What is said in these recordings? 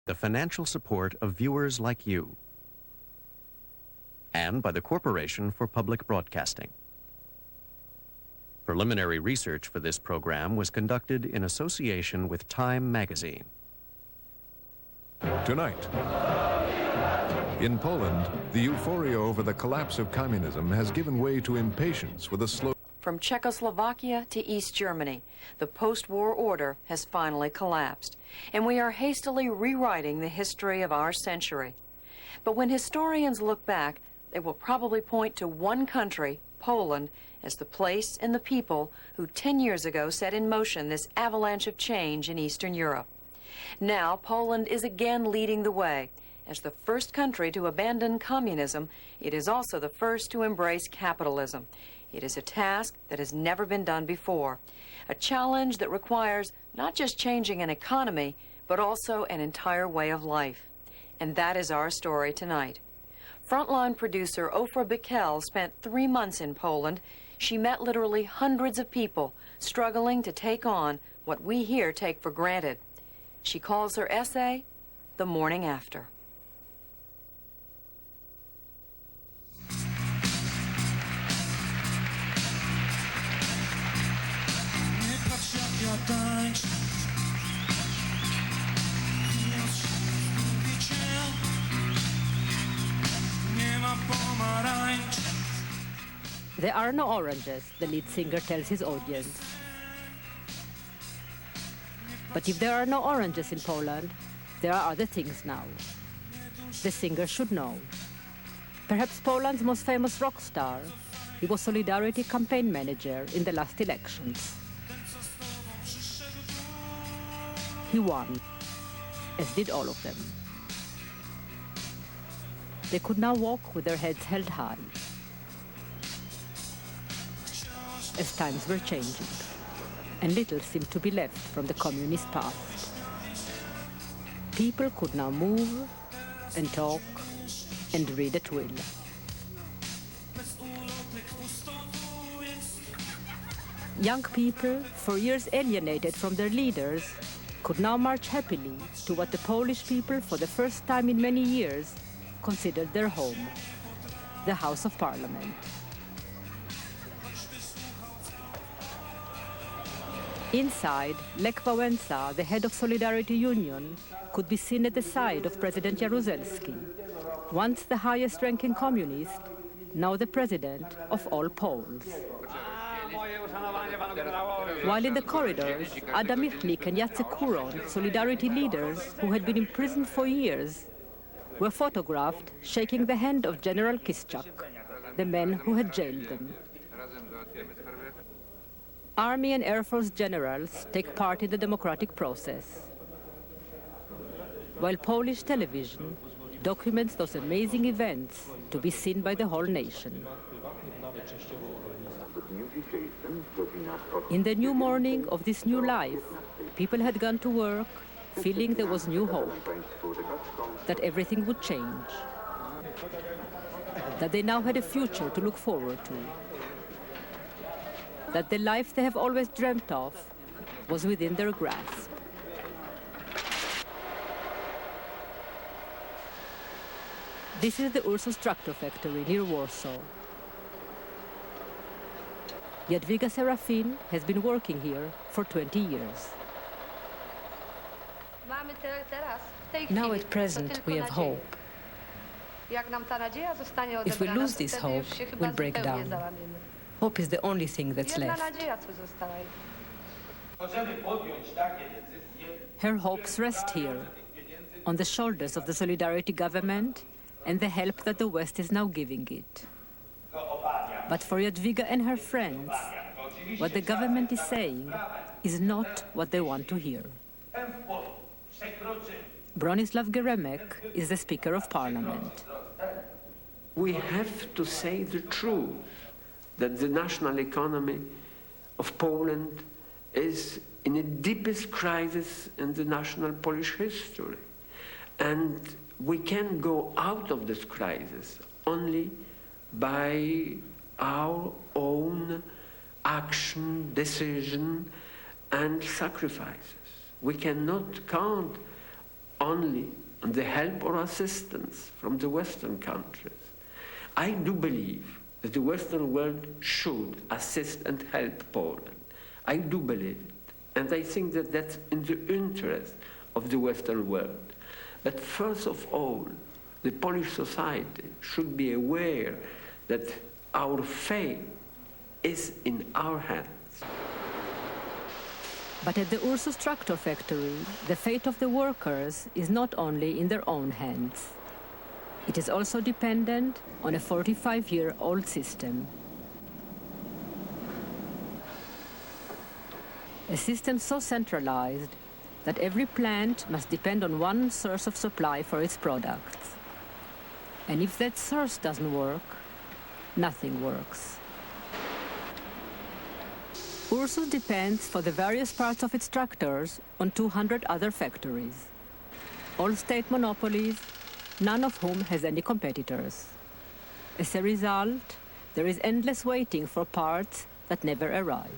the financial support of viewers like you, and by the Corporation for Public Broadcasting. Preliminary research for this program was conducted in association with Time magazine. Tonight, in Poland, the euphoria over the collapse of communism has given way to impatience with a slow... From Czechoslovakia to East Germany, the post-war order has finally collapsed, and we are hastily rewriting the history of our century. But when historians look back, they will probably point to one country, Poland, as the place and the people who 10 years ago set in motion this avalanche of change in Eastern Europe. Now, Poland is again leading the way. As the first country to abandon communism, it is also the first to embrace capitalism. It is a task that has never been done before, a challenge that requires not just changing an economy, but also an entire way of life. And that is our story tonight. Frontline producer Ofra Bikel spent 3 months in Poland. She met literally hundreds of people struggling to take on what we here take for granted. She calls her essay, The Morning After. There are no oranges, the lead singer tells his audience. But if there are no oranges in Poland, there are other things now. The singer should know. Perhaps Poland's most famous rock star, he was Solidarity campaign manager in the last elections. He won, as did all of them. They could now walk with their heads held high, as times were changing, and little seemed to be left from the communist past. People could now move and talk and read at will. Young people, for years alienated from their leaders, could now march happily to what the Polish people, for the first time in many years, considered their home, the House of Parliament. Inside, Lech Wałęsa, the head of Solidarity Union, could be seen at the side of President Jaruzelski, once the highest-ranking communist, now the president of all Poles. While in the corridors, Adam Michnik and Jacek Kuron, Solidarity leaders who had been imprisoned for years, were photographed shaking the hand of General Kiszczak, the men who had jailed them. Army and Air Force generals take part in the democratic process, while Polish television documents those amazing events to be seen by the whole nation. In the new morning of this new life, people had gone to work feeling there was new hope, that everything would change, that they now had a future to look forward to, that the life they have always dreamt of was within their grasp. This is the Ursus tractor factory near Warsaw. Jadwiga Serafin has been working here for 20 years. Now at present we have hope. If we lose this hope, we'll break down. Hope is the only thing that's left. Her hopes rest here, on the shoulders of the Solidarity government and the help that the West is now giving it. But for Jadwiga and her friends, what the government is saying is not what they want to hear. Bronislaw Geremek is the Speaker of Parliament. We have to say the truth, that the national economy of Poland is in the deepest crisis in the national Polish history. And we can go out of this crisis only by our own action, decision, and sacrifices. We cannot count only on the help or assistance from the Western countries. I do believe that the Western world should assist and help Poland. I do believe it. And I think that that's in the interest of the Western world. But first of all, the Polish society should be aware that our fate is in our hands. But at the Ursus tractor factory, the fate of the workers is not only in their own hands. It is also dependent on a 45-year-old system. A system so centralized that every plant must depend on one source of supply for its products. And if that source doesn't work, nothing works. Ursus depends for the various parts of its tractors on 200 other factories. All state monopolies, none of whom has any competitors. As a result, there is endless waiting for parts that never arrive.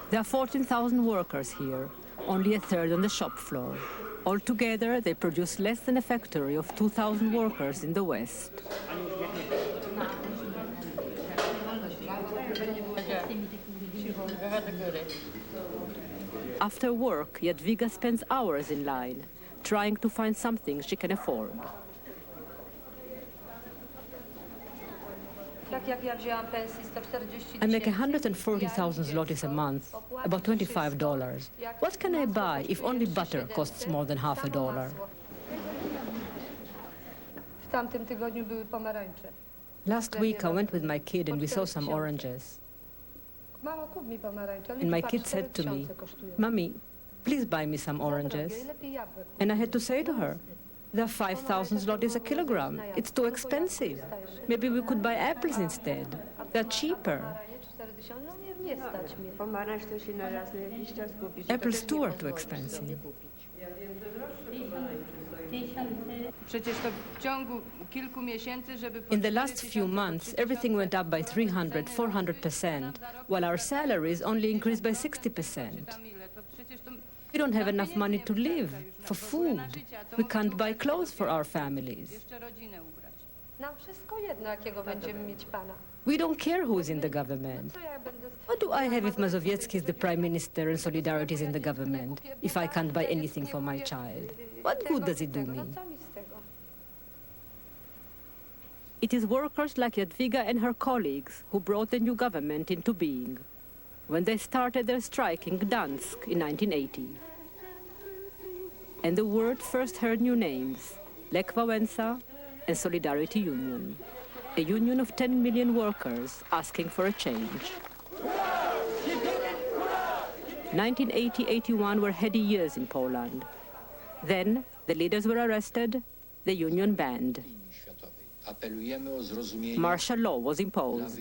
There are 14,000 workers here, only a third on the shop floor. Altogether, they produce less than a factory of 2,000 workers in the West. After work, Jadwiga spends hours in line, trying to find something she can afford. I make 140,000 zlotys a month, about $25. What can I buy if only butter costs more than half a dollar? Last week I went with my kid and we saw some oranges. And my kid said to me, "Mommy, please buy me some oranges." And I had to say to her, "They're 5,000 zlotys a kilogram. It's too expensive. Maybe we could buy apples instead. They're cheaper." Apples too are too expensive. In the last few months, everything went up by 300, 400%, while our salaries only increased by 60%. We don't have enough money to live, for food. We can't buy clothes for our families. We don't care who's in the government. What do I have if Mazowiecki is the prime minister and Solidarity is in the government, if I can't buy anything for my child? What good does it do me? It is workers like Jadwiga and her colleagues who brought the new government into being when they started their strike in Gdansk in 1980. And the world first heard new names, Lech Wałęsa and Solidarity Union, a union of 10 million workers asking for a change. 1980-81 were heady years in Poland. Then the leaders were arrested, the union banned. Martial law was imposed.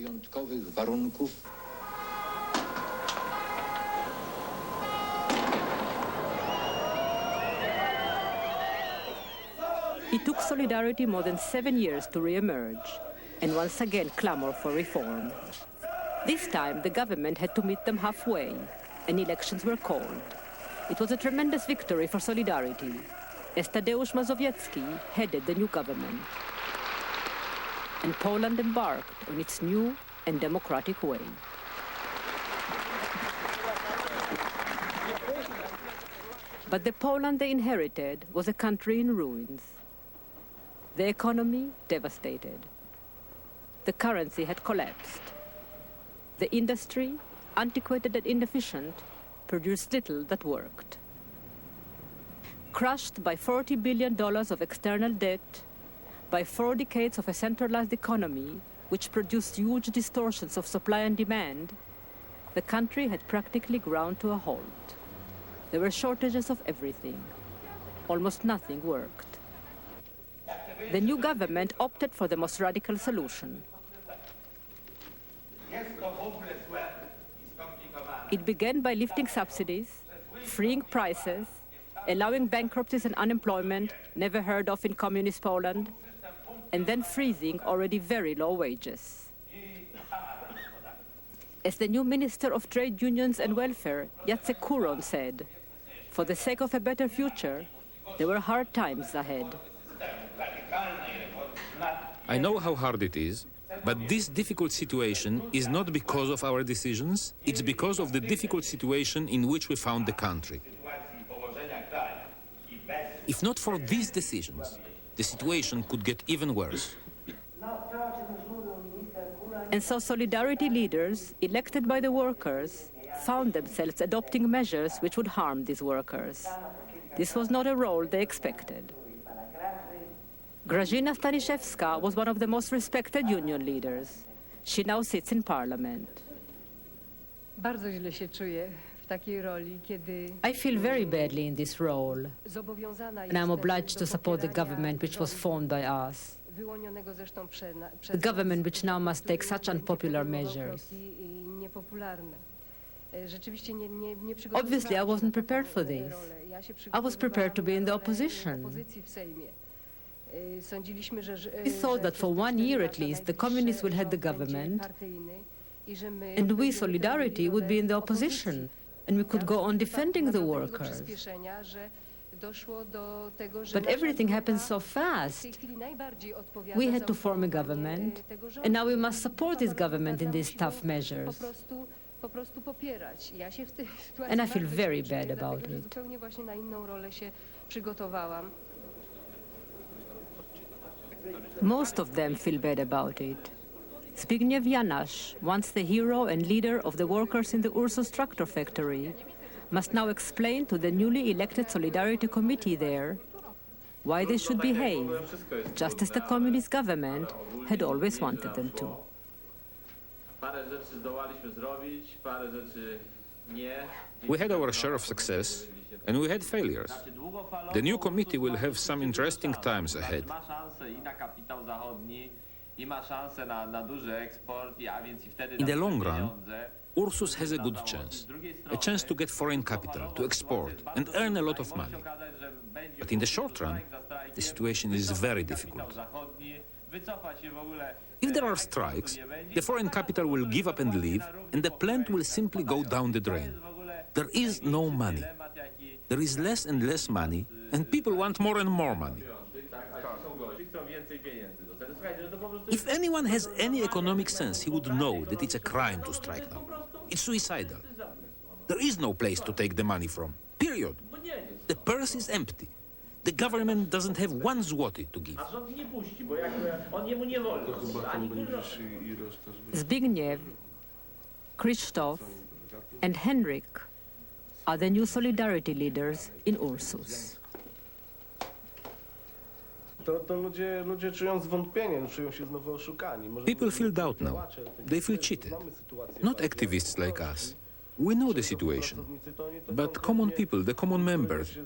It took Solidarity more than 7 years to re-emerge and once again clamor for reform. This time, the government had to meet them halfway, and elections were called. It was a tremendous victory for Solidarity, as Tadeusz Mazowiecki headed the new government. And Poland embarked on its new and democratic way. But the Poland they inherited was a country in ruins. The economy devastated. The currency had collapsed. The industry, antiquated and inefficient, produced little that worked. Crushed by $40 billion of external debt, by 4 decades of a centralized economy, which produced huge distortions of supply and demand, the country had practically ground to a halt. There were shortages of everything. Almost nothing worked. The new government opted for the most radical solution. It began by lifting subsidies, freeing prices, allowing bankruptcies and unemployment never heard of in communist Poland, and then freezing already very low wages. As the new Minister of Trade Unions and Welfare, Jacek Kuron, said, for the sake of a better future, there were hard times ahead. I know how hard it is, but this difficult situation is not because of our decisions, it's because of the difficult situation in which we found the country. If not for these decisions, the situation could get even worse. And so solidarity leaders, elected by the workers, found themselves adopting measures which would harm these workers. This was not a role they expected. Grażyna Staniszewska was one of the most respected union leaders. She now sits in parliament. Bardzo źle się czuję w takiej roli, kiedy I feel very badly in this role, zobowiązana and I'm jestem obliged do to support the popierania government which was formed by us. wyłonionego zresztą The government which now must take such który unpopular podejmował measures. kroki niepopularne. Rzeczywiście nie Obviously, I wasn't prepared for tej this. roli. Ja się I was prepared to be in the przygotowywałam na rolę opposition. opozycji w Sejmie. Sądziliśmy, że We thought that for 1 year at least, the communists will head the government, and we, Solidarity, would be in the opposition, and we could go on defending the workers. But everything happened so fast. We had to form a government, and now we must support this government in these tough measures. And I feel very bad about it. Zupełnie właśnie na inną rolę się przygotowałam. Most of them feel bad about it. Zbigniew Janasz, once the hero and leader of the workers in the Ursus tractor factory, must now explain to the newly elected Solidarity Committee there why they should behave, just as the communist government had always wanted them to. We had our share of success, and we had failures. The new committee will have some interesting times ahead. In the long run, Ursus has a good chance to get foreign capital, to export, and earn a lot of money. But in the short run, the situation is very difficult. If there are strikes, the foreign capital will give up and leave, and the plant will simply go down the drain. There is no money. There is less and less money, and people want more and more money. If anyone has any economic sense, he would know that it's a crime to strike now. It's suicidal. There is no place to take the money from, period. The purse is empty. The government doesn't have 1 złoty to give. Zbigniew, Krzysztof, and Henrik are the new Solidarity leaders in Ursus. Ludzie czują zwątpienie, czują się znowu oszukani. People feel doubt now. They feel cheated. Not activists like us. We know the situation. But common people, the common members,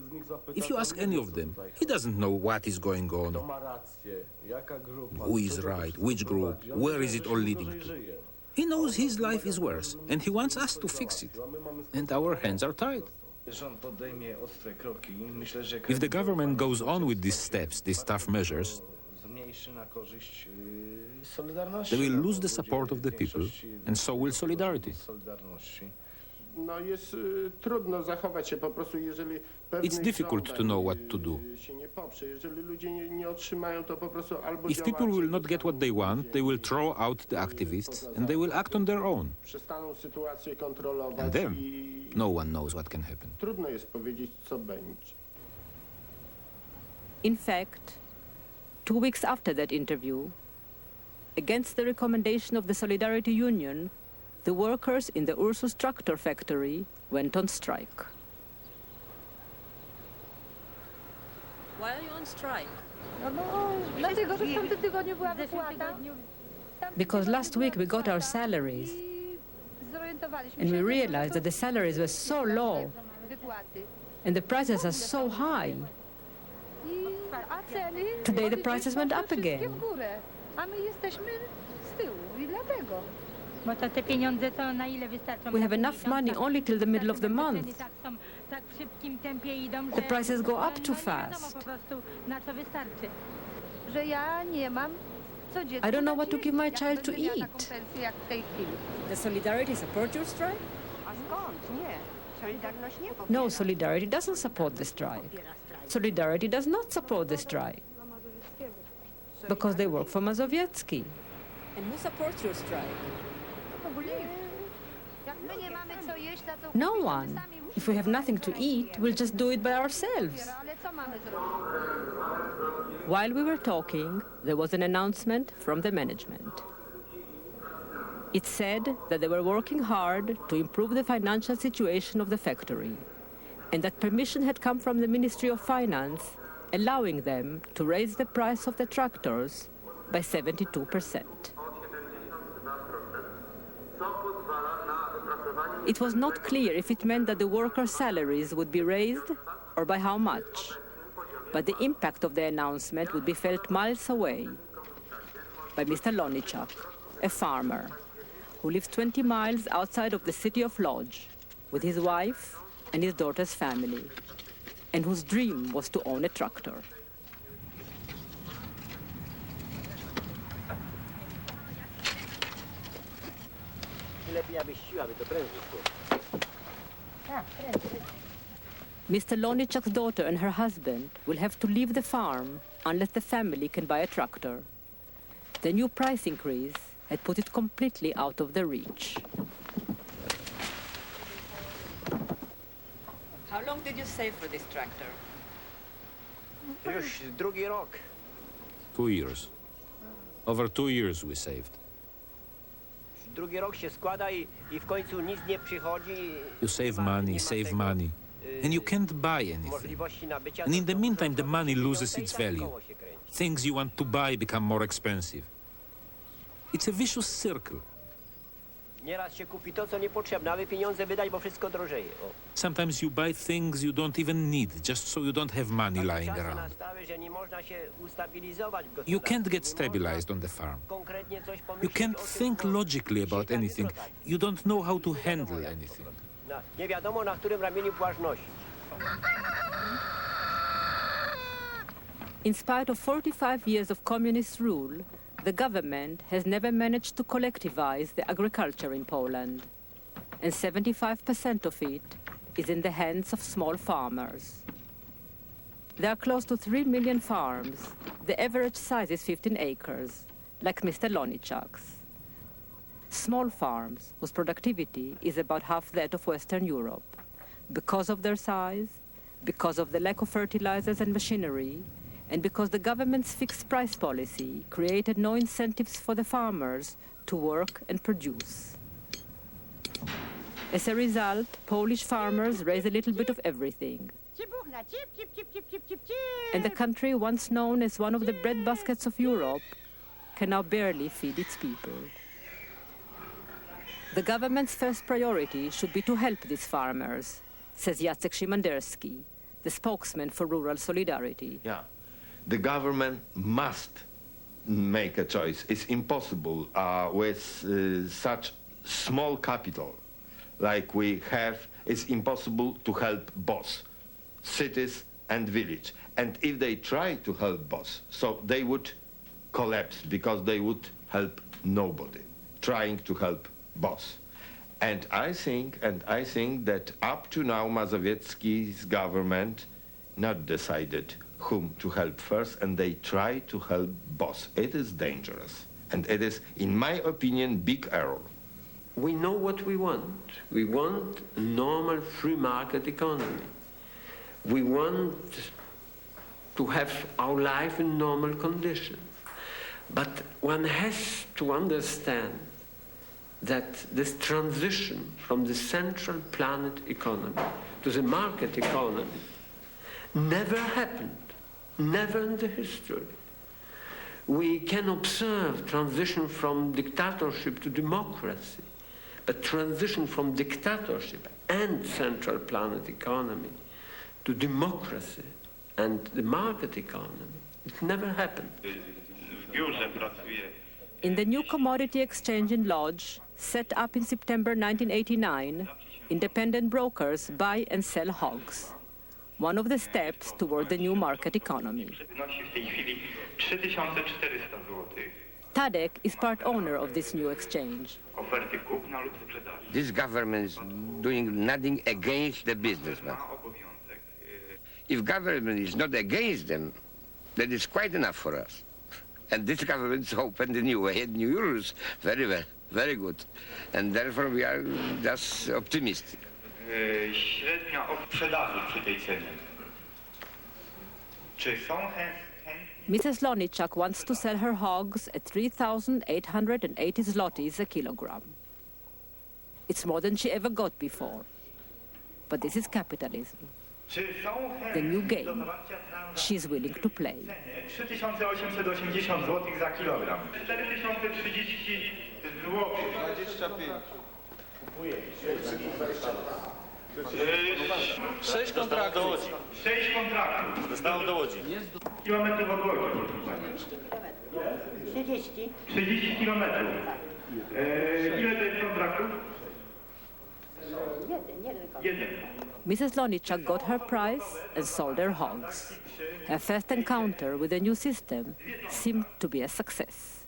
if you ask any of them, he doesn't know what is going on. Who is right, which group, where is it all leading to? He knows his life is worse, and he wants us to fix it. And our hands are tied. If the government goes on with these steps, these tough measures, they will lose the support of the people, and so will solidarity. It's difficult to know what to do. If people will not get what they want, they will throw out the activists, and they will act on their own. And then, no one knows what can happen. In fact, 2 weeks after that interview, against the recommendation of the Solidarity Union, the workers in the Ursus tractor factory went on strike. Why are you on strike? Because last week we got our salaries, and we realized that the salaries were so low, and the prices are so high. Today the prices went up again. We have enough money only till the middle of the month. The prices go up too fast. I don't know what to give my child to eat. Does Solidarity support your strike? No, Solidarity doesn't support the strike. Solidarity does not support the strike because they work for Mazowiecki. And who supports your strike? No one. If we have nothing to eat, we'll just do it by ourselves. While we were talking, there was an announcement from the management. It said that they were working hard to improve the financial situation of the factory, and that permission had come from the Ministry of Finance, allowing them to raise the price of the tractors by 72%. It was not clear if it meant that the workers' salaries would be raised or by how much, but the impact of the announcement would be felt miles away by Mr. Lonichak, a farmer who lives 20 miles outside of the city of Lodz with his wife and his daughter's family, and whose dream was to own a tractor. Mr. Lonichak's daughter and her husband will have to leave the farm unless the family can buy a tractor. The new price increase had put it completely out of their reach. How long did you save for this tractor? Już drugi rok. 2 years. Over 2 years we saved. Drugi rok się składa i w końcu nic nie przychodzi. You save money, and you can't buy anything. And in the meantime, the money loses its value. Things you want to buy become more expensive. It's a vicious circle. Nieraz się kupi to, co niepotrzebne, aby pieniądze wydać, bo wszystko drożeje. Sometimes you buy things you don't even need, just so you don't have money lying around. You can't get stabilized on the farm. You can't think logically about anything. You don't know how to handle anything. Nie wiadomo, na którym ramieniu płaszcz nosi. In spite of 45 years of communist rule, the government has never managed to collectivize the agriculture in Poland, and 75% of it is in the hands of small farmers. There are close to 3 million farms. The average size is 15 acres, like Mr. Lonichak's. Small farms whose productivity is about half that of Western Europe, because of their size, because of the lack of fertilizers and machinery, and because the government's fixed price policy created no incentives for the farmers to work and produce. As a result, Polish farmers raise a little bit of everything. And the country, once known as one of the breadbaskets of Europe, can now barely feed its people. The government's first priority should be to help these farmers, says Jacek Szymanderski, the spokesman for Rural Solidarity. Yeah. The government must make a choice. It's impossible with such small capital like we have. It's impossible to help both cities and village. And if they try to help both, so they would collapse because they would help nobody trying to help both. And I think that up to now Mazowiecki's government not decided whom to help first, and they try to help both. It is dangerous, and it is, in my opinion, big error. We know what we want. We want a normal free market economy. We want to have our life in normal conditions. But one has to understand that this transition from the central planet economy to the market economy never happened. Never in the history. We can observe transition from dictatorship to democracy, but transition from dictatorship and central planet economy to democracy and the market economy, it never happened. In the new commodity exchange in Lodz, set up in September 1989, independent brokers buy and sell hogs. One of the steps toward the new market economy. Tadek is part owner of this new exchange. This government is doing nothing against the businessman. If government is not against them, that is quite enough for us. And this government is open the new way, new rules, very well, very good. And therefore we are just optimistic. Średnia sprzedaży przy tej cenie. Czy są Mrs. Loniczak wants to sell her hogs at 3,880 zlotys a kilogram. It's more than she ever got before. But this is capitalism. The new game she's willing to play. 3,880 zł za kilogram. 4,030 zł. 25. Kupuję. 6 kontraktów. 6 kontraktów. Zostało do Łodzi. Kilometrów od Łodzi. 30. 30 kilometrów. Ile to jest kontraktów? Jeden. Mrs. Loniczak got her price and sold her hogs. Her first encounter with the new system seemed to be a success.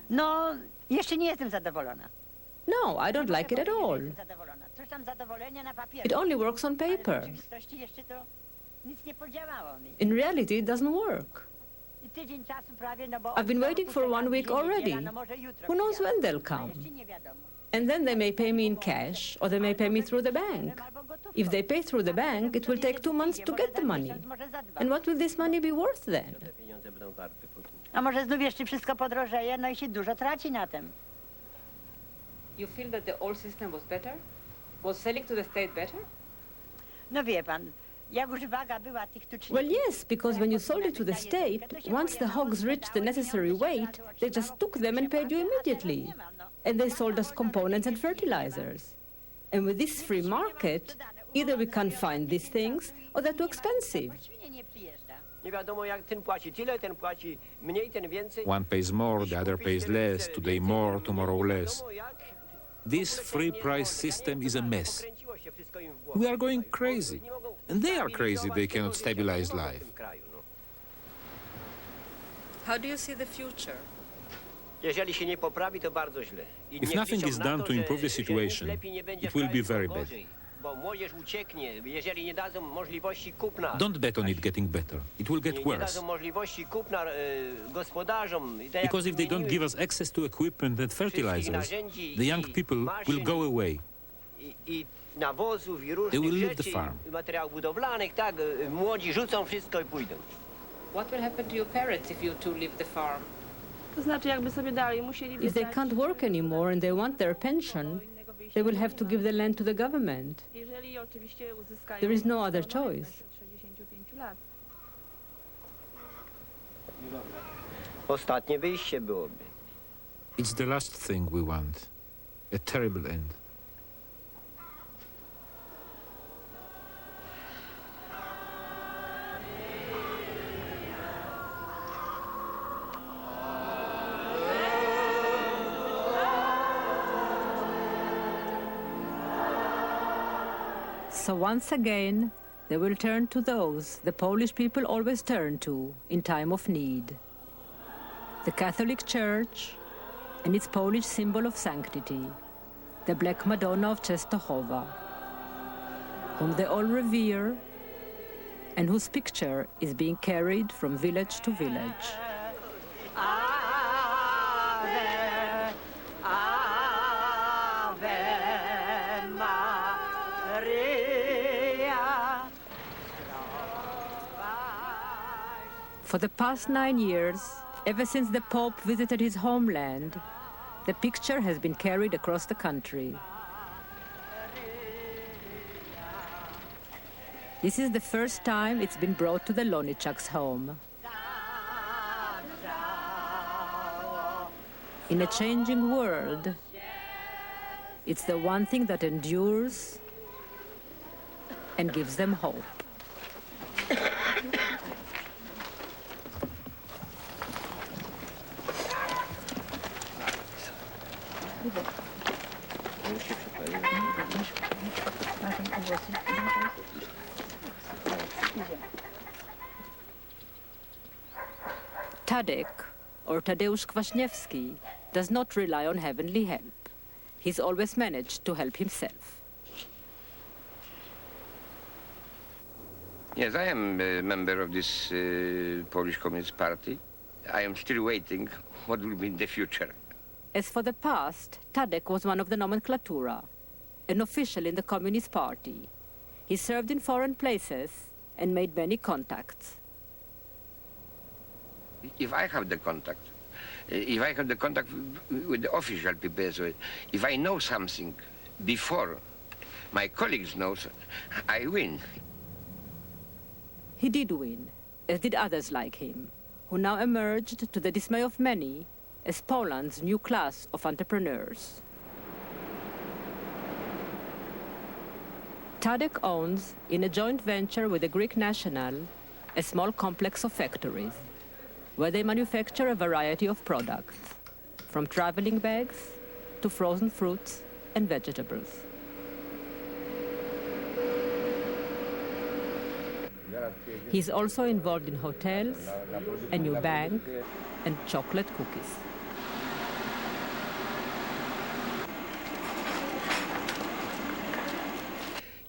No, jeszcze nie jestem zadowolona. No, I don't like it at all. Coś tam zadowolenia na papierze. It only works on Ale w paper. rzeczywistości jeszcze to nic nie podziałało mi. In reality, it doesn't work. I tydzień czasu prawie, no bo I've been waiting for 1 week already. Who knows when they'll come? jeszcze nie wiadomo. And then they may pay me in cash, or they may pay me through the bank. If they pay through the bank, it will take 2 months to get the money. And what will this money be worth then? A może znów jeszcze wszystko podrożeje, no i się dużo traci na tym. You feel that the old system was better? Was selling to the state better? No wie pan, jak już waga była tych tu Well, yes, because when you sold it to the state, once the hogs reached the necessary weight, they just took them and paid you immediately. And they sold us components and fertilizers. And with this free market, either we can't find these things, or they're too expensive. Nie wiadomo jak ten płaci tyle, ten płaci mniej, ten więcej. One pays more, the other pays less, today more, tomorrow less. This free price system is a mess. We are going crazy. And they are crazy, they cannot stabilize life. How do you see the future? Jeżeli się nie poprawi, to bardzo źle. If nothing is done to improve the situation, it will be very bad. Bo młodzież ucieknie, jeżeli nie dadzą możliwości kupna. Don't bet on it getting better. It will get Nie worse. dadzą możliwości kupna gospodarzom. Because if they don't give us access to equipment and fertilizers, the young people will go away. I nawozów i They różnych will leave the rzeczy, farm. materiałów budowlanych, tak, młodzi rzucą wszystko i pójdą. What will happen to your parents if you two leave the farm? To znaczy, jakby sobie dalej musieli If they can't work anymore and they want their pension, they will have to give the land to the government. Jeżeli oczywiście uzyskają There is no other choice. 65 lat. Ostatnie wyjście byłoby. It's the last thing we want. A terrible end. So once again, they will turn to those the Polish people always turn to in time of need. The Catholic Church and its Polish symbol of sanctity, the Black Madonna of Częstochowa, whom they all revere and whose picture is being carried from village to village. For the past 9 years, ever since the Pope visited his homeland, the picture has been carried across the country. This is the first time it's been brought to the Loniczak's home. In a changing world, it's the one thing that endures and gives them hope. Tadek, or Tadeusz Kwaśniewski, does not rely on heavenly help. He's always managed to help himself. Yes, I am a member of this Polish Communist Party. I am still waiting what will be in the future. As for the past, Tadek was one of the nomenklatura, an official in the Communist Party. He served in foreign places and made many contacts. If I have the contact with the official people, so if I know something before my colleagues know, I win. He did win, as did others like him, who now emerged, to the dismay of many, as Poland's new class of entrepreneurs. Tadek owns, in a joint venture with a Greek national, a small complex of factories, where they manufacture a variety of products, from traveling bags to frozen fruits and vegetables. He's also involved in hotels, a new bank, and chocolate cookies.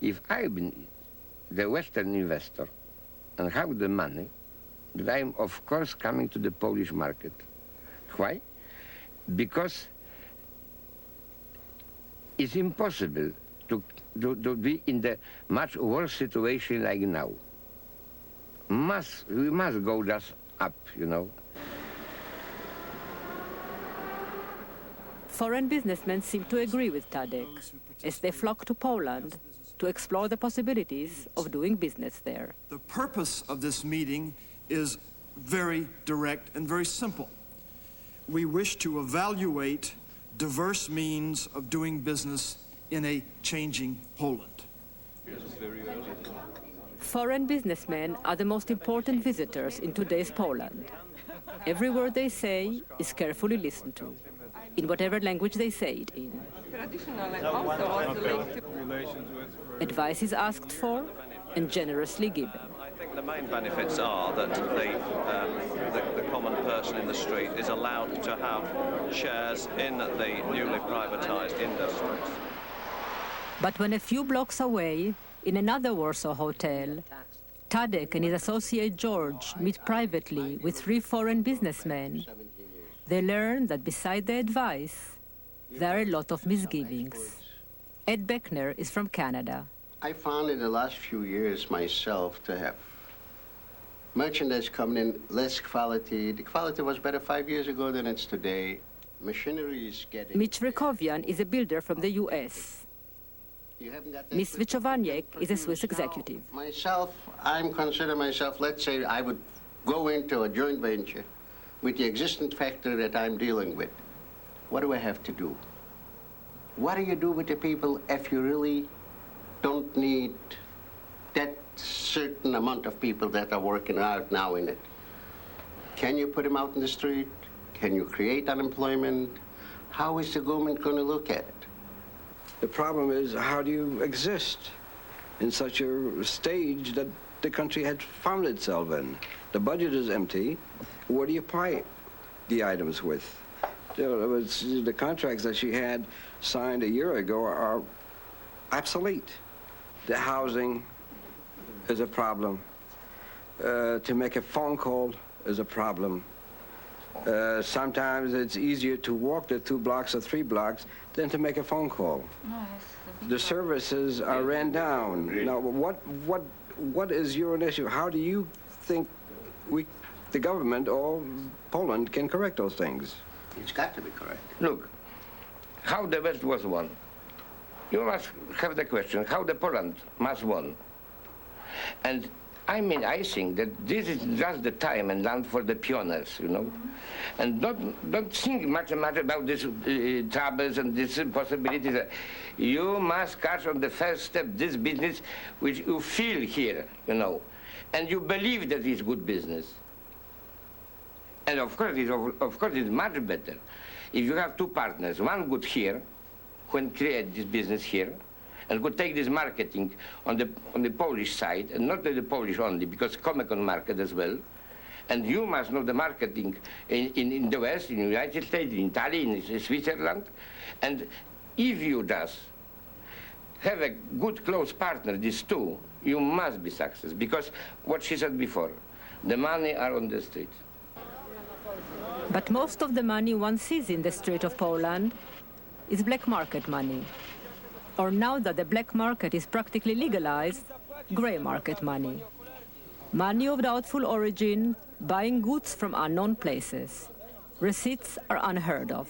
If I've been the Western investor and have the money, then I'm of course coming to the Polish market. Why? Because it's impossible to be in the much worse situation like now. We must go just up, you know. Foreign businessmen seem to agree with Tadek, as they flock to Poland to explore the possibilities of doing business there. The purpose of this meeting is very direct and very simple. We wish to evaluate diverse means of doing business in a changing Poland. Foreign businessmen are the most important visitors in today's Poland. Every word they say is carefully listened to, in whatever language they say it in. Advice is asked for and generously given. I think the main benefits are that the common person in the street is allowed to have shares in the newly privatized industries. But when a few blocks away, in another Warsaw hotel, Tadek and his associate George meet privately with 3 foreign businessmen, they learn that beside the advice, there are a lot of misgivings. Ed Beckner is from Canada. I found in the last few years myself to have merchandise coming in less quality. The quality was better 5 years ago than it's today. Machinery is getting... Mitch Rekovian is a builder from the U.S. Ms. Vichovaniek is a Swiss executive. Myself, I'm consider myself, let's say I would go into a joint venture with the existing factory that I'm dealing with. What do I have to do? What do you do with the people if you really don't need that certain amount of people that are working out now in it? Can you put them out in the street? Can you create unemployment? How is the government going to look at it? The problem is, how do you exist in such a stage that the country had found itself in? The budget is empty. What do you buy the items with? The contracts that she had signed a year ago are obsolete. The housing is a problem. To make a phone call is a problem. Sometimes it's easier to walk the 2 blocks or 3 blocks than to make a phone call. The services are ran down. Now, what is your issue? How do you think the government or Poland can correct those things? It's got to be correct. Look, how the West was won. You must have the question, how the Poland must won. And I mean, I think that this is just the time and land for the pioneers, you know. And don't think much about these troubles and these possibilities. You must catch on the first step this business which you feel here, you know, and you believe that it's good business. And of course, it's much better if you have 2 partners, one good here, who can create this business here, and could take this marketing on the Polish side, and not the Polish only, because Comecon market as well, And you must know the marketing in the West, in the United States, in Italy, in Switzerland. And if you just have a good close partner, these two, you must be successful. Because what she said before, the money are on the street. But most of the money one sees in the street of Poland is black market money. Or now that the black market is practically legalized, gray market money. Money of doubtful origin, buying goods from unknown places. Receipts are unheard of.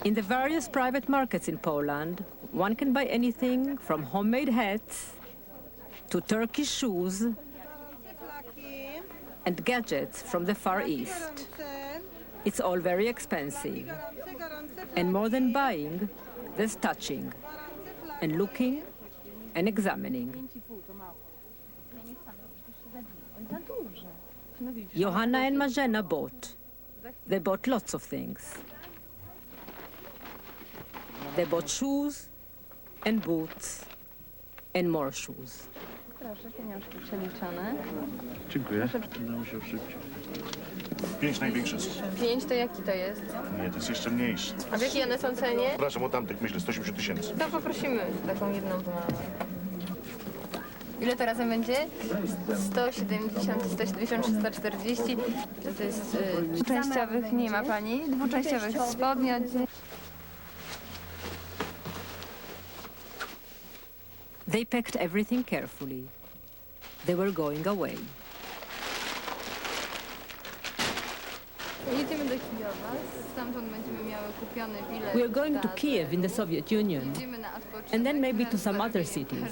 In the various private markets in Poland, one can buy anything from homemade hats to Turkish shoes and gadgets from the Far East. It's all very expensive. And more than buying, there's touching and looking and examining. Johanna and Marzena bought. They bought lots of things. They bought shoes and boots and more shoes. Proszę, pieniążki przeliczone. Dziękuję. Udało się szybciej. 5 największe. 5 to jaki to jest? Nie, to jest jeszcze mniejsze. A w jakiej one są cenie? Przepraszam, o tamtych myślę 180 tysięcy. To poprosimy taką jedną małą. Ile to razem będzie? 170, 170, 340. To jest częściowych nie ma pani. Dwuczęściowych spodni. They packed everything carefully. They were going away. Jedziemy do Kijowa, stamtąd będziemy miały kupiony bilet. We are going to Kiev in the Soviet Union, and then maybe to some other cities.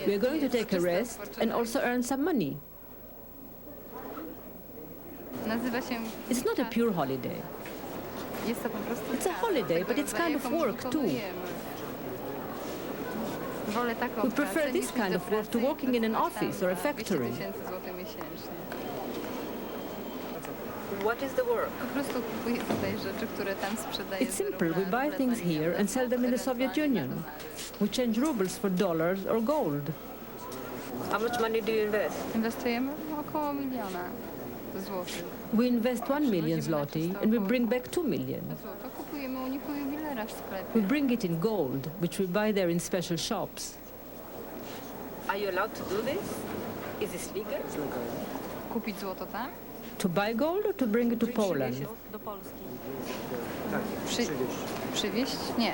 We are going to take a rest and also earn some money. It's not a pure holiday. It's a holiday, but it's kind of work too. We prefer this kind of work to working in an office or a factory. What is the work? It's simple. We buy things here and sell them in the Soviet Union. We change rubles for dollars or gold. How much money do you invest? Inwestujemy około miliona złotych. We invest 1 million zloty and we bring back 2 million. Kupujemy u nich jubilera w sklepie. We bring it in gold, which we buy there in special shops. Are you allowed to do this? Is this legal? Kupić złoto tam? To buy gold or to bring it to Poland? Do Polski. Przywieźć? Nie.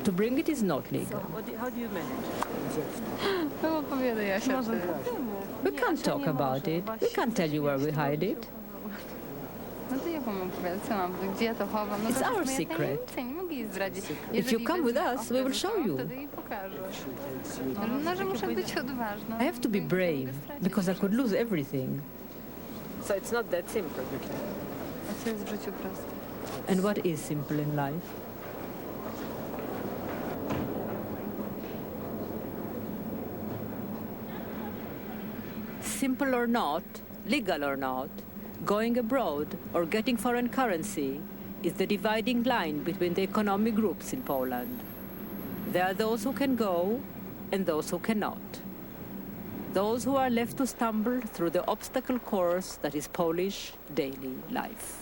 To bring it is not legal. How do you manage? No opowiadaj, Jasia. We can't talk about it. We can't tell you where we hide it. No to ja wam opowiadam, co mam, gdzie ja to chowam. No It's our secret. Nie mogę jej zdradzić. If you come with us, we will show you. Wtedy jej pokażę. No, że muszę być odważna. I have to be brave, because I could lose everything. So it's not that simple. A co jest w życiu proste? And what is simple in life? Simple or not, legal or not, going abroad or getting foreign currency is the dividing line between the economic groups in Poland. There are those who can go and those who cannot. Those who are left to stumble through the obstacle course that is Polish daily life.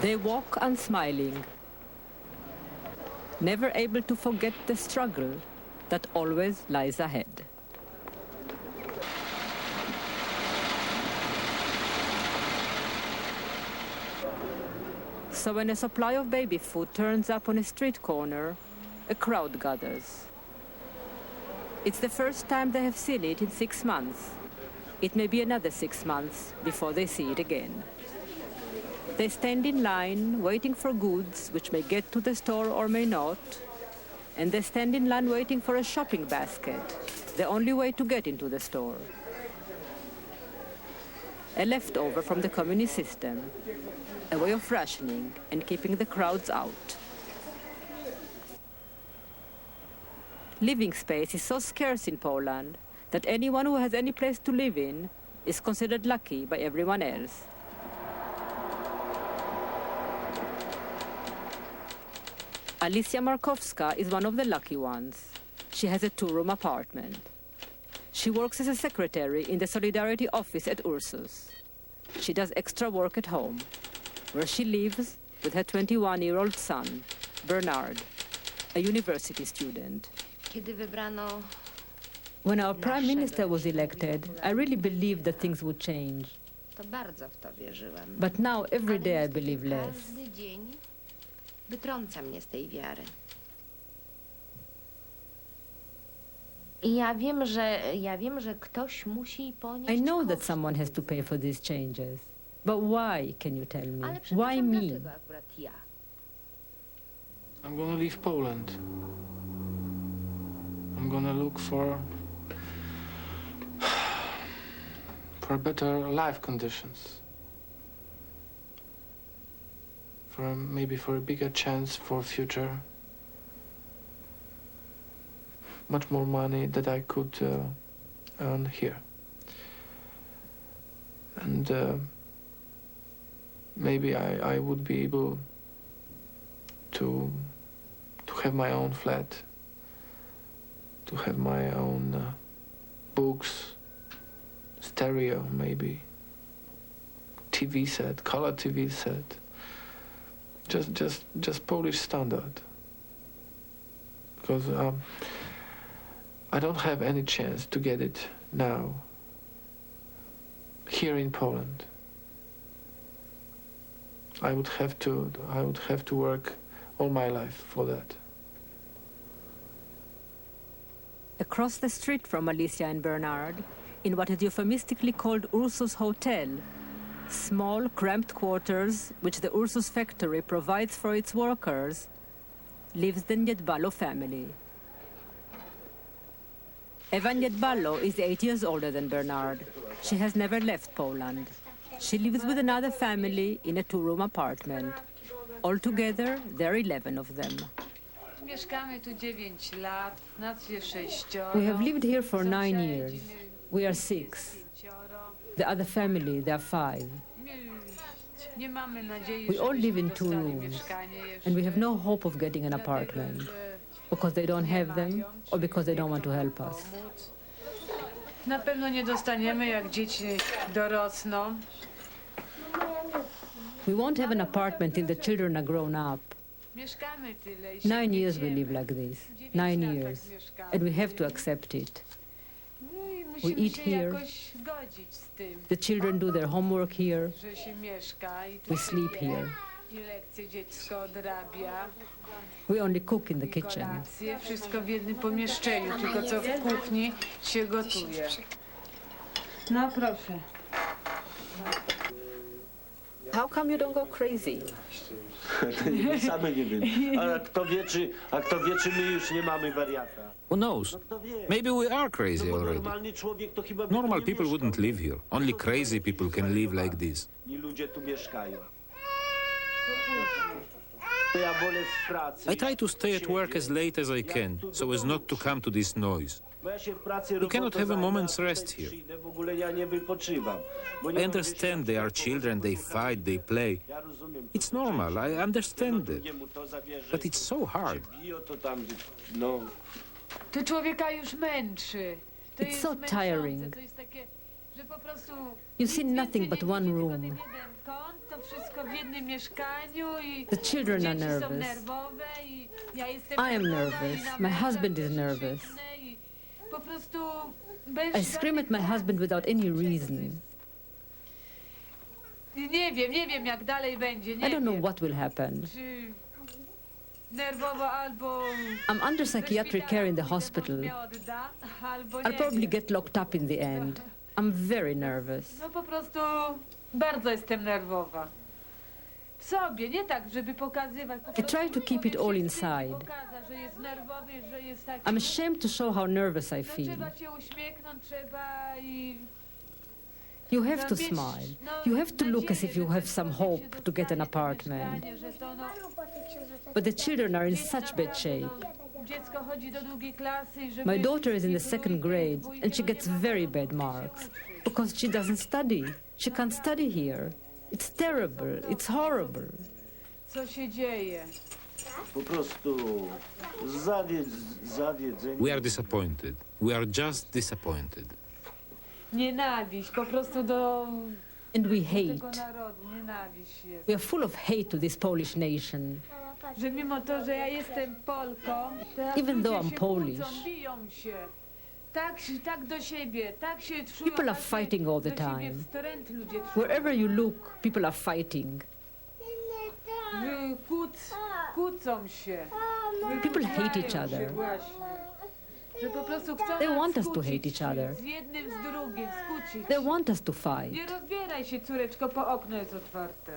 They walk unsmiling, never able to forget the struggle that always lies ahead. So when a supply of baby food turns up on a street corner, a crowd gathers. It's the first time they have seen it in 6 months. It may be another 6 months before they see it again. They stand in line, waiting for goods which may get to the store or may not, and they stand in line waiting for a shopping basket, the only way to get into the store. A leftover from the communist system, a way of rationing and keeping the crowds out. Living space is so scarce in Poland that anyone who has any place to live in is considered lucky by everyone else. Alicja Markowska is one of the lucky ones. She has a 2-room apartment. She works as a secretary in the Solidarity office at Ursus. She does extra work at home, where she lives with her 21-year-old son, Bernard, a university student. Kiedy wybrano When our prime minister was elected, I really believed that things would change. to bardzo w to wierzyłam. But now every day I Ale believe less. każdy dzień wytrąca mnie z tej wiary. I ja wiem, że ktoś musi ponieść I know that koszt. someone has to pay for these changes. But why, can you tell me? Ale Why przepraszam, me? dlaczego akurat ja? I'm gonna leave Poland. I'm gonna look for better life conditions. Maybe for a bigger chance for future. Much more money that I could earn here. And maybe I would be able to have my own flat, to have my own books, stereo maybe, TV set, color TV set, just Polish standard. Because I don't have any chance to get it now here in Poland. I would have to work all my life for that. Across the street from Alicia and Bernard, in what is euphemistically called Ursus Hotel, small, cramped quarters which the Ursus factory provides for its workers, lives the Niedbalo family. Eva Niedbalo is 8 years older than Bernard. She has never left Poland. She lives with another family in a 2-room apartment. Altogether, there are 11 of them. Mieszkamy tu 9 lat, nas jest 6. We have lived here for 9 years. We are 6. The other family, they are 5. Nie mamy nadziei, We all live in żebyśmy 2 dostali rooms, mieszkanie jeszcze. and we have no hope of getting an apartment because they don't have them or because they don't want to help us. Na pewno nie dostaniemy, jak dzieci dorosną. We won't have an apartment till the children are grown up. Mieszkamy tyle i się 9 years we gnieciemy. live like this. 9 years. And we have to accept it. No i We musimy eat się here. jakoś zgodzić z tym, The children do their homework here. że się mieszka i tu We sleep je, here. i lekcje dziecko odrabia, We only cook in the i kitchen. kolacje, wszystko w jednym pomieszczeniu, tylko co w kuchni się gotuje. No proszę. How come you don't go crazy? Same nie wiem. A kto wie, czy my już nie mamy wariata. Who knows? Maybe we are crazy already. Normalny człowiek to chyba by Normal tu nie people wouldn't live here. Only crazy people can live like this. I ludzie tu mieszkają. Ja wolę w pracy. I try to stay at work as late as I can, so as not to come to this noise. Bo ja się w pracy We cannot have a moment's rest tutaj here. przyjdę, w ogóle ja nie wypoczywam. Bo nie I mam understand they are children, they fight, they play. Ja rozumiem. It's normal, I understand it. Drugiemu to zawierzy, But it's so hard. biją, to tam, no. To człowieka już męczy. To It's jest so męczące, tiring. to jest takie, że po prostu You see nothing but one room. jeden kąt, to wszystko w jednym mieszkaniu i The children are dzieci są nervous. nerwowe i ja jestem I am nerwowa i nervous. na My męża husband is też nervous. krzyknę i po prostu bez I scream at my husband without any reason. Nie wiem jak dalej będzie, I nie don't know wiem. what will happen. Czy nerwowo albo I'm under psychiatric care in the hospital. mnie odda, albo I'll nie probably wiem. get locked up in the end. I'm very nervous. No po prostu bardzo jestem nerwowa. W sobie, nie tak, żeby pokazywać. Po I try to keep it all inside. pokazać, że jest nerwowy, że jest taki... I'm ashamed to show how nervous I No, feel. trzeba się uśmiechnąć, trzeba i... You have to mieć, smile. no, You have to look as nadzieję, if you że have ktoś some się hope to get an dostanie to apartment. mieszkanie, że to, no, But the children are in dzieci such bad naprawdę, shape. no, dziecko chodzi do drugiej klasy i żeby... My daughter is in i the second grade and she gets very bad marks because she doesn't study. She can't study here. It's terrible. It's horrible. Co się dzieje? Po prostu zawiedzeni. We are disappointed. We are just disappointed. Nienawiść po prostu do And we tego hate. narodu. Nienawiść jest. We are full of hate to this Polish nation. Że mimo to, że ja jestem Polką, to Even though ludzie I'm się Polish. kłócą, biją się. Tak do siebie, tak się czują. People are fighting all the do siebie time. wstręt ludzie czują. Wherever you look, people are fighting. Kłócą się. People hate each Wykrzykają się other. właśnie. Że po prostu chcą They nas want us to skłócić hate each się other. z jednym, z drugim, skłócić. They want us to fight. Nie rozbieraj się, córeczko, po okno jest otwarte.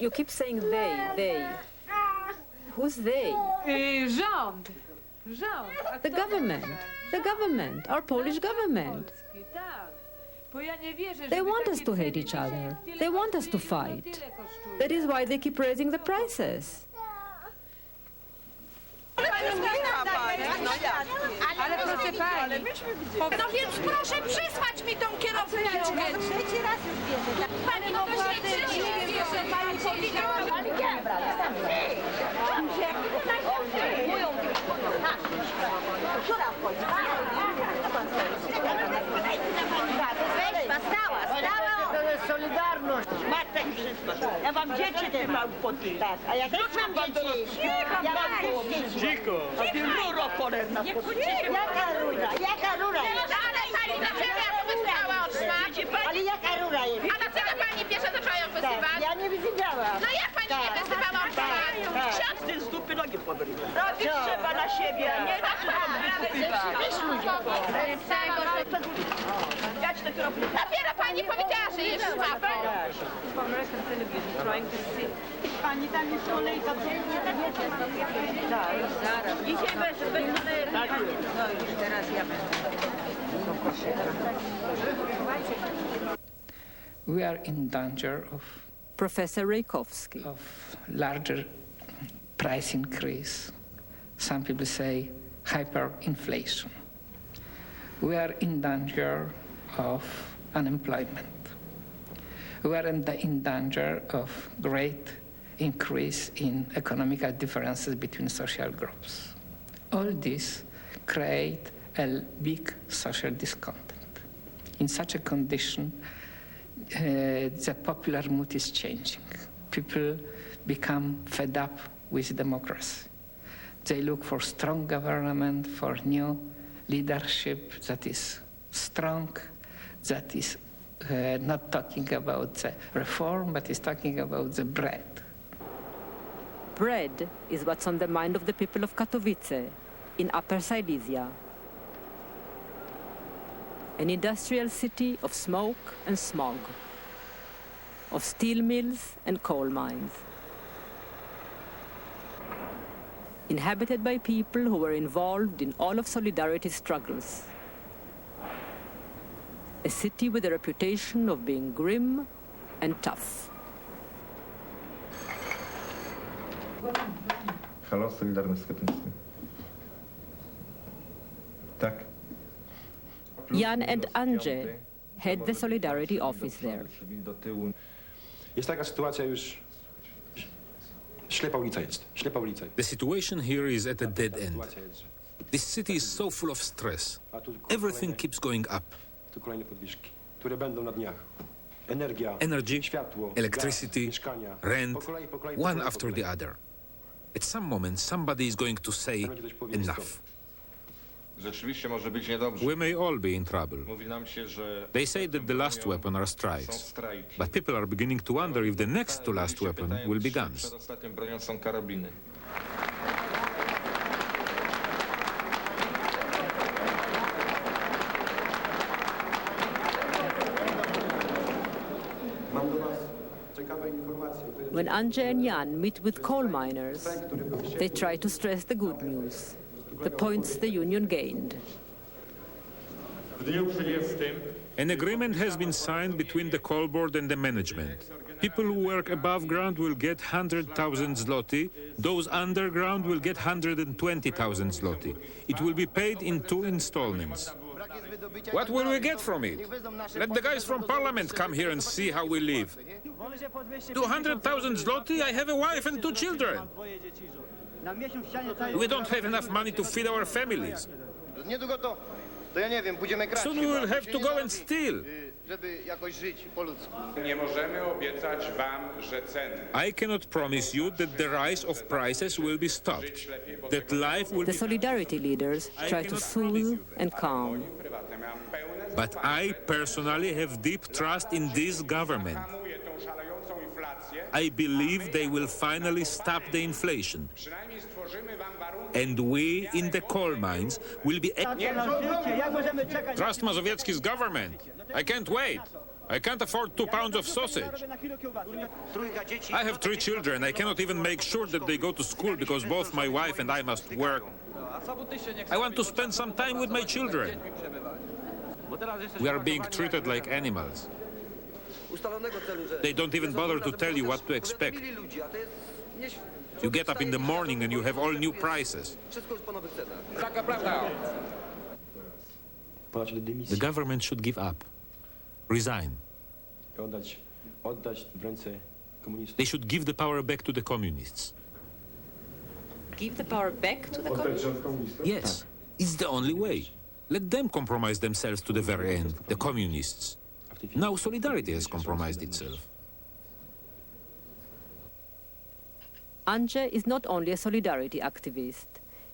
You keep saying they. Who's they? Rząd. A The kto government, our Polish government. Polski, tak. Bo ja nie wierzę, They żeby want takie us to hate ceny each dzisiaj other. tyle They want us to kosztują, fight. tyle kosztują. That is why they keep raising the prices. Ale proszę pani, No więc proszę przysłać mi tą kierowniczkę. Trzeci raz już bierze. Pani no to się bierze. Pani powiedziała, Ale nie, Mówią, która wchodzi? Stała. To jest solidarność. Matek wszystko. Ja mam dzieci też mam podpisać. A ja też mam dzieci. Ja mam dzieci. Cicho! Ruro cholerna. Jaka rura jest? ale pani dlaczego ja wysyłała otrzymać? Ale jaka rura jest? A dlaczego pani pierwsza zaczęła ją wysyłać? Ja nie wysyłałam. No jak pani nie wysyłała otrzymać? Ksiądz ty z dupy nogi pobrywa. Robić trzeba na siebie, a nie na Dopiero pani powiedziała, że jest szmatą. Pani tam jest olejka, Dzisiaj bez No już teraz ja We are in danger Professor Rejkowski. of larger price increase. Some people say hyperinflation. We are in danger of unemployment. We are in danger of great increase in economical differences between social groups. All this create a big social discontent. In such a condition, the popular mood is changing. People become fed up with democracy. They look for strong government, for new leadership that is strong, that is not talking about the reform, but is talking about the bread. Bread is what's on the mind of the people of Katowice in Upper Silesia, an industrial city of smoke and smog, of steel mills and coal mines, inhabited by people who were involved in all of Solidarity's struggles. A city with a reputation of being grim and tough. Halo, Solidarność Skutnicy. Tak. Jan and Andrzej head the Solidarity office there. Jest taka sytuacja już... Ślepa ulica jest. Ślepa ulica. The situation here is at a dead end. This city is so full of stress. Everything keeps going up. Tu kolejne podwyżki, które będą na dniach. Energia, Energy, światło, electricity, gaz, mieszkania. rent, Po kolei, one after the other. At some moment, somebody is going to say enough. Rzeczywiście może być niedobrze. We may all be in trouble. Mówi nam się, że They say that the last weapon are są strikes, strajki. but people are beginning to wonder if the next to last weapon will be guns. Przed ostatnią bronią są karabiny. Mam do was ciekawe informacje. When Andrzej and Jan meet with coal miners, they try to stress the good news, the points the union gained. An agreement has been signed between the coal board and the management. People who work above ground will get 100,000 zloty. Those underground will get 120,000 zloty. It will be paid in 2 installments. What will we get from it? Let the guys from parliament come here and see how we live. 200,000 zloty? I have a wife and 2 children. We don't have enough money to feed our families. Soon we will have to go and steal. I cannot promise you that the rise of prices will be stopped, that life will The Solidarity leaders try to soothe and calm. But I personally have deep trust in this government. I believe they will finally stop the inflation. And we in the coal mines will be... Trust Mazowiecki's government. I can't wait. I can't afford 2 pounds of sausage. I have 3 children. I cannot even make sure that they go to school because both my wife and I must work. I want to spend some time with my children. We are being treated like animals. They don't even bother to tell you what to expect. You get up in the morning and you have all new prices. The government should give up, resign. They should give the power back to the communists. Give the power back to the communists? Yes, it's the only way. Let them compromise themselves to the very end, the communists. Now Solidarity has compromised itself. Andrzej is not only a Solidarity activist.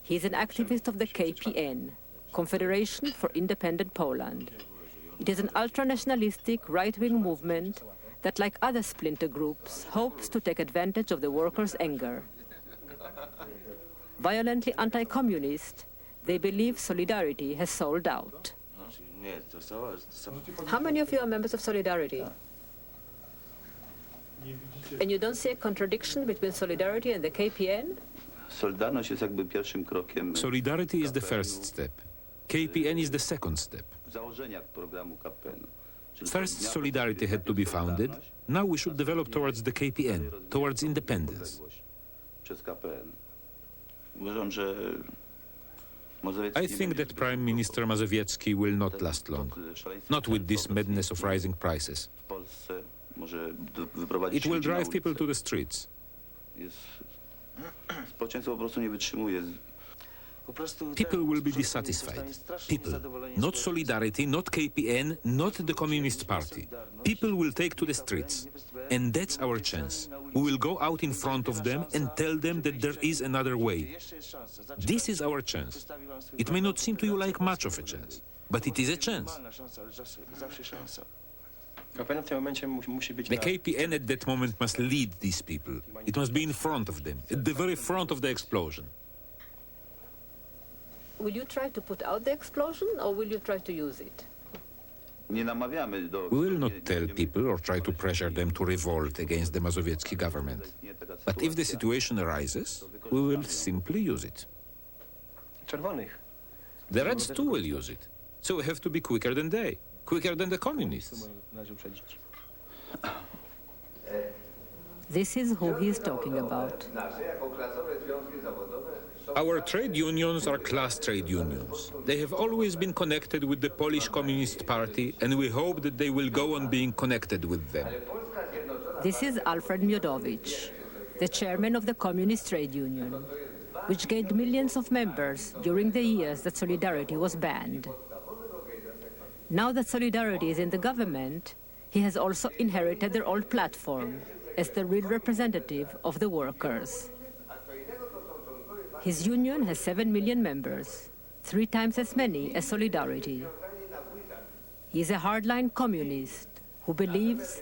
He is an activist of the KPN, Confederation for Independent Poland. It is an ultra-nationalistic right-wing movement that, like other splinter groups, hopes to take advantage of the workers' anger. Violently anti-communist, they believe Solidarity has sold out. How many of you are members of Solidarity? And you don't see a contradiction between Solidarity and the KPN? Solidarity is the first step. KPN is the second step. First, Solidarity had to be founded. Now we should develop towards the KPN, towards independence. I think that Prime Minister Mazowiecki will not last long, not with this madness of rising prices. It will drive people to the streets. People will be dissatisfied. People. Not Solidarity, not KPN, not the Communist Party. People will take to the streets. And that's our chance. We will go out in front of them and tell them that there is another way. This is our chance. It may not seem to you like much of a chance, but it is a chance. The KPN at that moment must lead these people. It must be in front of them, at the very front of the explosion. Will you try to put out the explosion, or will you try to use it? We will not tell people or try to pressure them to revolt against the Mazowiecki government. But if the situation arises, we will simply use it. The Reds too will use it. So we have to be quicker than they, quicker than the communists. This is who he is talking about. Our trade unions are class trade unions. They have always been connected with the Polish Communist Party, and we hope that they will go on being connected with them. This is Alfred Miodowicz, the chairman of the Communist Trade Union, which gained millions of members during the years that Solidarity was banned. Now that Solidarity is in the government, he has also inherited their old platform as the real representative of the workers. His union has 7 million members, 3 times as many as Solidarity. He is a hardline communist who believes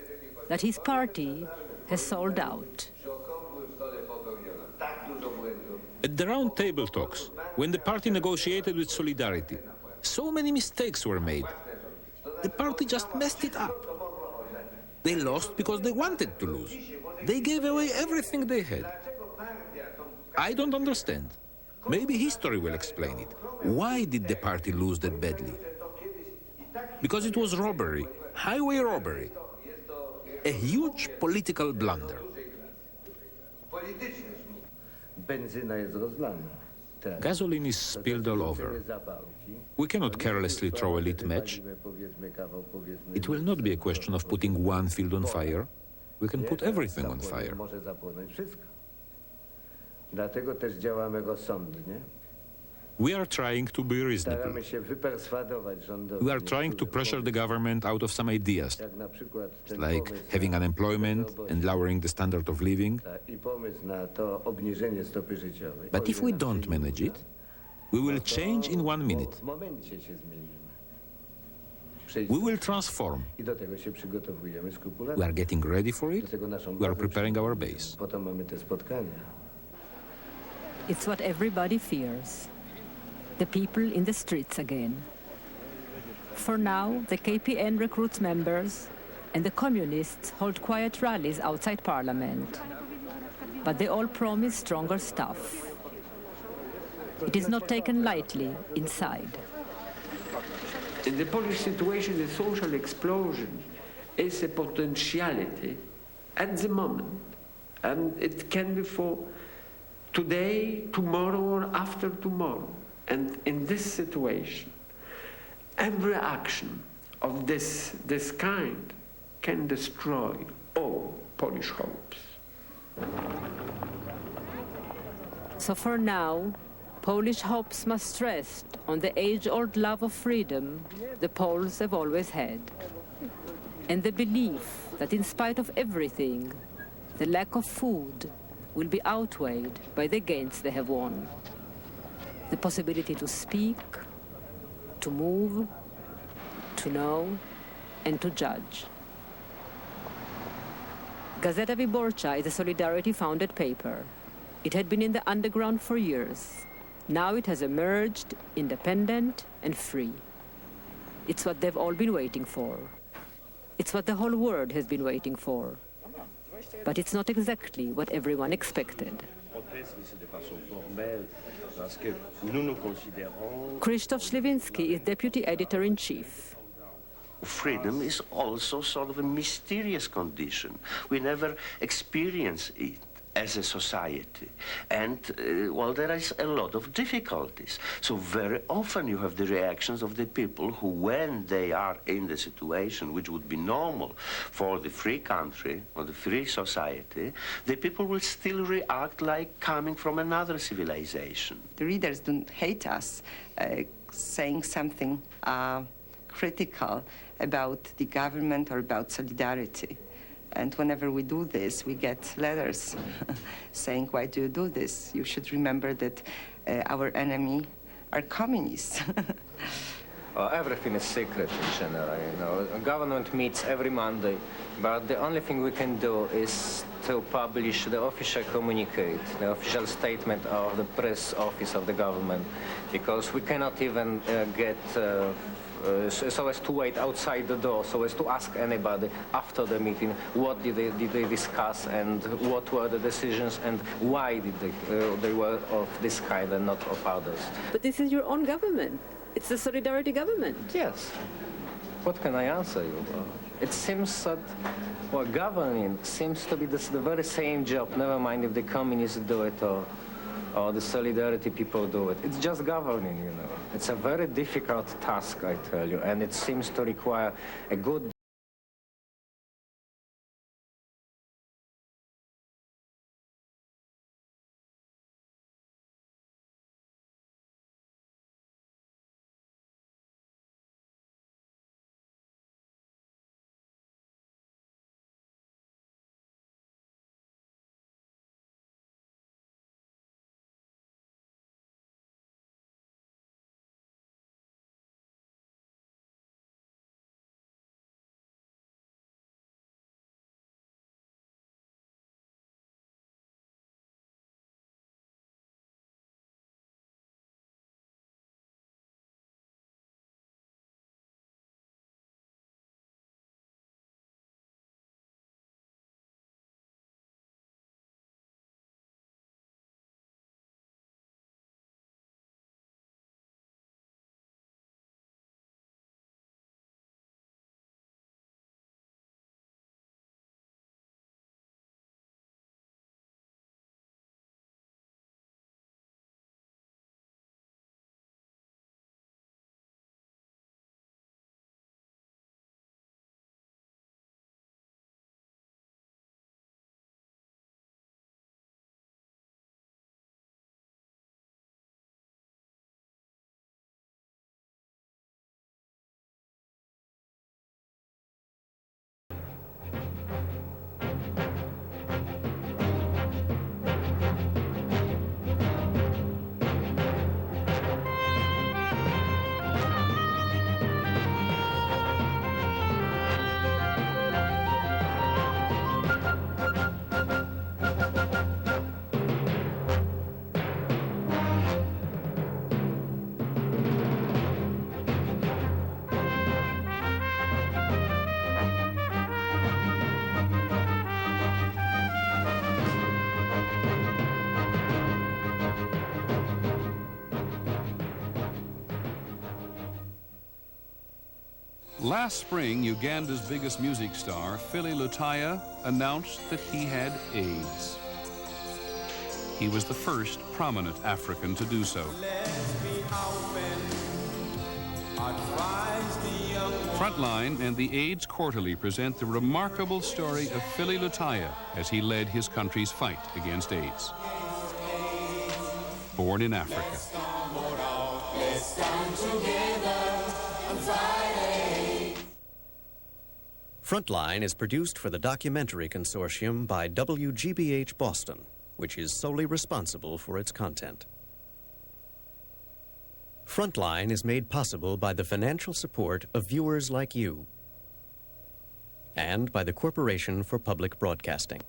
that his party has sold out. At the round table talks, when the party negotiated with Solidarity, so many mistakes were made. The party just messed it up. They lost because they wanted to lose. They gave away everything they had. I don't understand. Maybe history will explain it. Why did the party lose that badly? Because it was robbery, highway robbery. A huge political blunder. Gasoline is spilled all over. We cannot carelessly throw a lit match. It will not be a question of putting one field on fire. we can put everything on fire. Może zapłonąć wszystko. Dlatego też działamy rozsądnie. We are trying to be reasonable. Staramy się wyperswadować rządowi. We are trying to pressure the government out of some ideas, Jak na przykład ten like pomysł having unemployment and lowering the standard of living. i pomysł na to obniżenie stopy życiowej. But if we don't manage it, we will change in 1 minute. W momencie się zmienimy. We will transform. I do tego się przygotowujemy skrupulatnie. We are getting ready for Do it. tego naszą We are bazę preparing our base. przygotowujemy. Po to mamy te spotkania. It's what everybody fears. The people in the streets again. For now, the KPN recruits members and the communists hold quiet rallies outside parliament. But they all promise stronger stuff. It is not taken lightly inside. The Polish situation, the social explosion, is a potentiality at the moment. And it can be for today, tomorrow, or after tomorrow. And in this situation, every action of this kind can destroy all Polish hopes. So for now, Polish hopes must rest on the age-old love of freedom the Poles have always had, and the belief that in spite of everything, the lack of food will be outweighed by the gains they have won. The possibility to speak, to move, to know, and to judge. Gazeta Wyborcza is a Solidarity-founded paper. It had been in the underground for years. Now it has emerged, independent and free. It's what they've all been waiting for. It's what the whole world has been waiting for. But it's not exactly what everyone expected. Krzysztof Śliwiński is deputy editor-in-chief. Freedom is also sort of a mysterious condition. We never experience it as a society. And, well, there is a lot of difficulties. So very often you have the reactions of the people who, when they are in the situation which would be normal for the free country or the free society, the people will still react like coming from another civilization. The readers don't hate us saying something critical about the government or about solidarity. And whenever we do this, we get letters saying, why do you do this? You should remember that our enemy are communists. Everything is secret in general, you know. The government meets every Monday, but the only thing we can do is to publish the official communique, the official statement of the press office of the government, because we cannot even get so as to wait outside the door, so as to ask anybody after the meeting what did they discuss and what were the decisions and why did they were of this kind and not of others. But this is your own government. It's the Solidarity government. Yes. What can I answer you? It seems that, well, governing seems to be the very same job, never mind if the communists do it or the Solidarity people do it. It's just governing, you know. It's a very difficult task, I tell you, and it seems to require a good Last spring, Uganda's biggest music star, Philly Lutaya, announced that he had AIDS. He was the first prominent African to do so. Frontline and the AIDS Quarterly present the remarkable story of Philly Lutaya as he led his country's fight against AIDS. Born in Africa. Frontline is produced for the Documentary Consortium by WGBH Boston, which is solely responsible for its content. Frontline is made possible by the financial support of viewers like you and by the Corporation for Public Broadcasting.